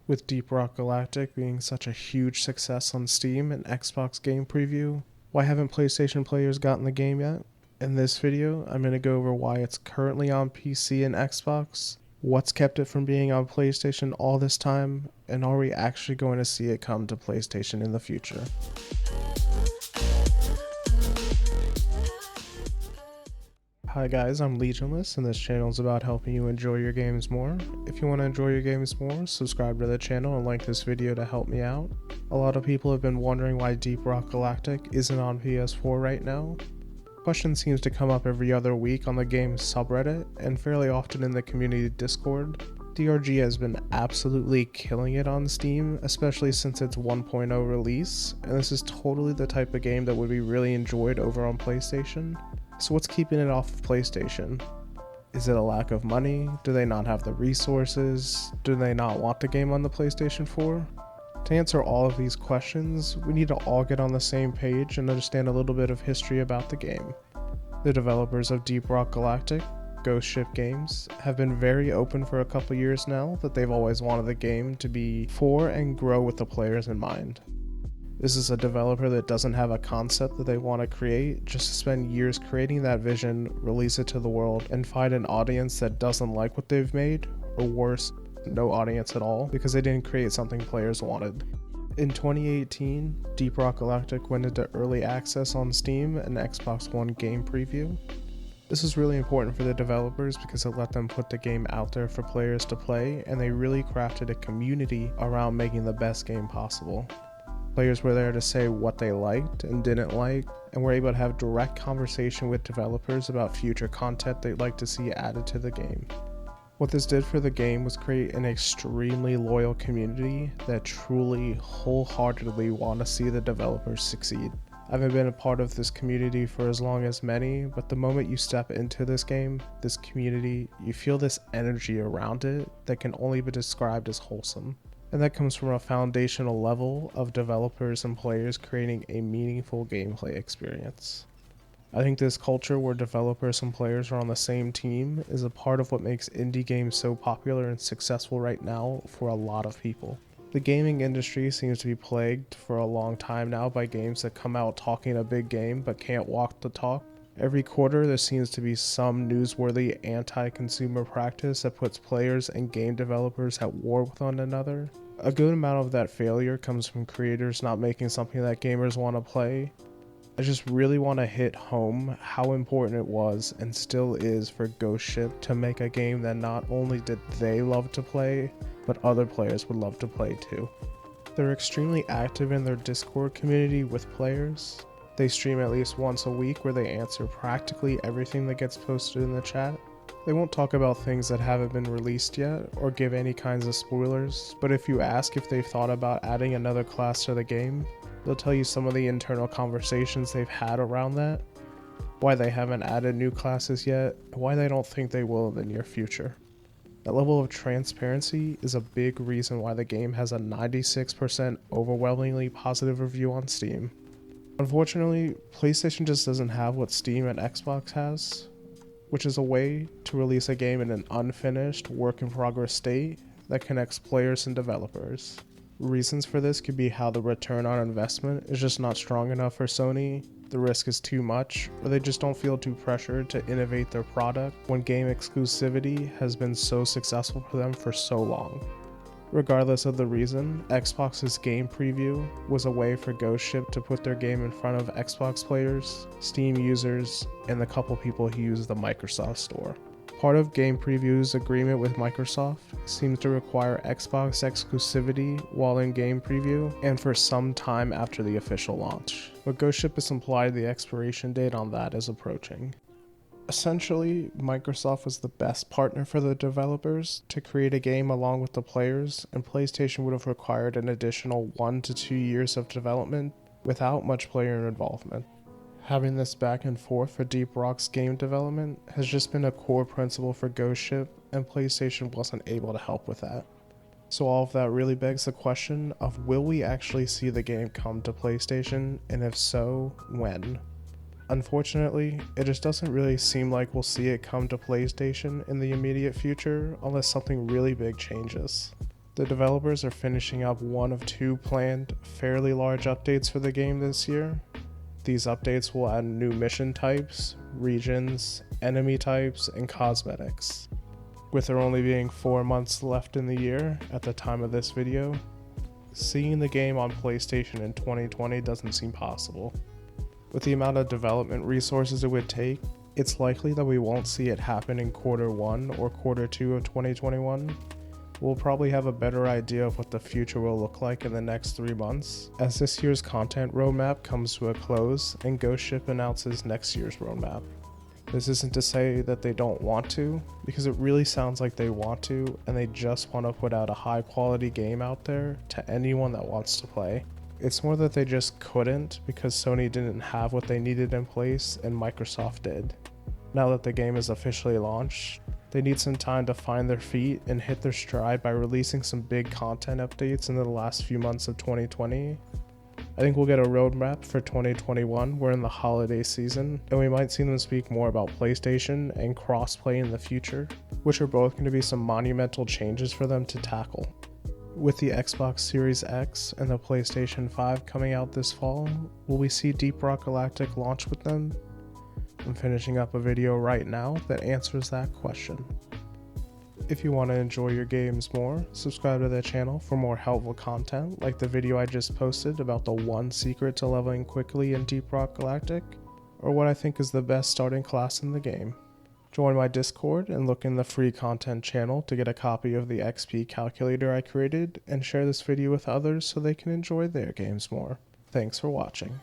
With Deep Rock Galactic being such a huge success on Steam and Xbox Game Preview, why haven't PlayStation players gotten the game yet? In this video, I'm going to go over why it's currently on PC and Xbox, what's kept it from being on PlayStation all this time, and are we actually going to see it come to PlayStation in the future? Hi guys, I'm Legionless, and this channel is about helping you enjoy your games more. If you want to enjoy your games more, subscribe to the channel and like this video to help me out. A lot of people have been wondering why Deep Rock Galactic isn't on PS4 right now. The question seems to come up every other week on the game's subreddit, and fairly often in the community Discord. DRG has been absolutely killing it on Steam, especially since its 1.0 release, and this is totally the type of game that would be really enjoyed over on PlayStation. So what's keeping it off of PlayStation? Is it a lack of money? Do they not have the resources? Do they not want the game on the PlayStation 4? To answer all of these questions, we need to all get on the same page and understand a little bit of history about the game. The developers of Deep Rock Galactic, Ghost Ship Games, have been very open for a couple years now that they've always wanted the game to be for and grow with the players in mind. This is a developer that doesn't have a concept that they want to create, just to spend years creating that vision, release it to the world, and find an audience that doesn't like what they've made, or worse, no audience at all, because they didn't create something players wanted. In 2018, Deep Rock Galactic went into early access on Steam and Xbox One game preview. This is really important for the developers because it let them put the game out there for players to play, and they really crafted a community around making the best game possible. Players were there to say what they liked and didn't like, and were able to have direct conversation with developers about future content they'd like to see added to the game. What this did for the game was create an extremely loyal community that truly, wholeheartedly want to see the developers succeed. I haven't been a part of this community for as long as many, but the moment you step into this game, this community, you feel this energy around it that can only be described as wholesome. And that comes from a foundational level of developers and players creating a meaningful gameplay experience. I think this culture where developers and players are on the same team is a part of what makes indie games so popular and successful right now for a lot of people. The gaming industry seems to be plagued for a long time now by games that come out talking a big game but can't walk the talk. Every quarter there seems to be some newsworthy anti-consumer practice that puts players and game developers at war with one another. A good amount of that failure comes from creators not making something that gamers want to play. I just really want to hit home how important it was and still is for Ghost Ship to make a game that not only did they love to play, but other players would love to play too. They're extremely active in their Discord community with players. They stream at least once a week where they answer practically everything that gets posted in the chat. They won't talk about things that haven't been released yet or give any kinds of spoilers, but if you ask if they've thought about adding another class to the game, they'll tell you some of the internal conversations they've had around that, why they haven't added new classes yet, and why they don't think they will in the near future. That level of transparency is a big reason why the game has a 96% overwhelmingly positive review on Steam. Unfortunately, PlayStation just doesn't have what Steam and Xbox has, which is a way to release a game in an unfinished, work-in-progress state that connects players and developers. Reasons for this could be how the return on investment is just not strong enough for Sony, the risk is too much, or they just don't feel too pressured to innovate their product when game exclusivity has been so successful for them for so long. Regardless of the reason, Xbox's game preview was a way for Ghost Ship to put their game in front of Xbox players, Steam users, and the couple people who use the Microsoft Store. Part of Game Preview's agreement with Microsoft seems to require Xbox exclusivity while in Game Preview and for some time after the official launch, but Ghost Ship has implied the expiration date on that is approaching. Essentially, Microsoft was the best partner for the developers to create a game along with the players, and PlayStation would have required an additional 1 to 2 years of development without much player involvement. Having this back and forth for Deep Rock's game development has just been a core principle for Ghost Ship, and PlayStation wasn't able to help with that. So all of that really begs the question of, will we actually see the game come to PlayStation, and if so, when? Unfortunately, it just doesn't really seem like we'll see it come to PlayStation in the immediate future unless something really big changes. The developers are finishing up one of two planned, fairly large updates for the game this year. These updates will add new mission types, regions, enemy types, and cosmetics. With there only being 4 months left in the year at the time of this video, seeing the game on PlayStation in 2020 doesn't seem possible. With the amount of development resources it would take, it's likely that we won't see it happen in Q1 or Q2 of 2021. We'll probably have a better idea of what the future will look like in the next 3 months, as this year's content roadmap comes to a close and Ghost Ship announces next year's roadmap. This isn't to say that they don't want to, because it really sounds like they want to, and they just want to put out a high quality game out there to anyone that wants to play. It's more that they just couldn't because Sony didn't have what they needed in place and Microsoft did. Now that the game is officially launched, they need some time to find their feet and hit their stride by releasing some big content updates in the last few months of 2020. I think we'll get a roadmap for 2021. We're in the holiday season, and we might see them speak more about PlayStation and crossplay in the future, which are both going to be some monumental changes for them to tackle. With the Xbox Series X and the PlayStation 5 coming out this fall, will we see Deep Rock Galactic launch with them? I'm finishing up a video right now that answers that question. If you want to enjoy your games more, subscribe to the channel for more helpful content like the video I just posted about the one secret to leveling quickly in Deep Rock Galactic, or what I think is the best starting class in the game. Join my Discord and look in the free content channel to get a copy of the XP calculator I created, and share this video with others so they can enjoy their games more. Thanks for watching.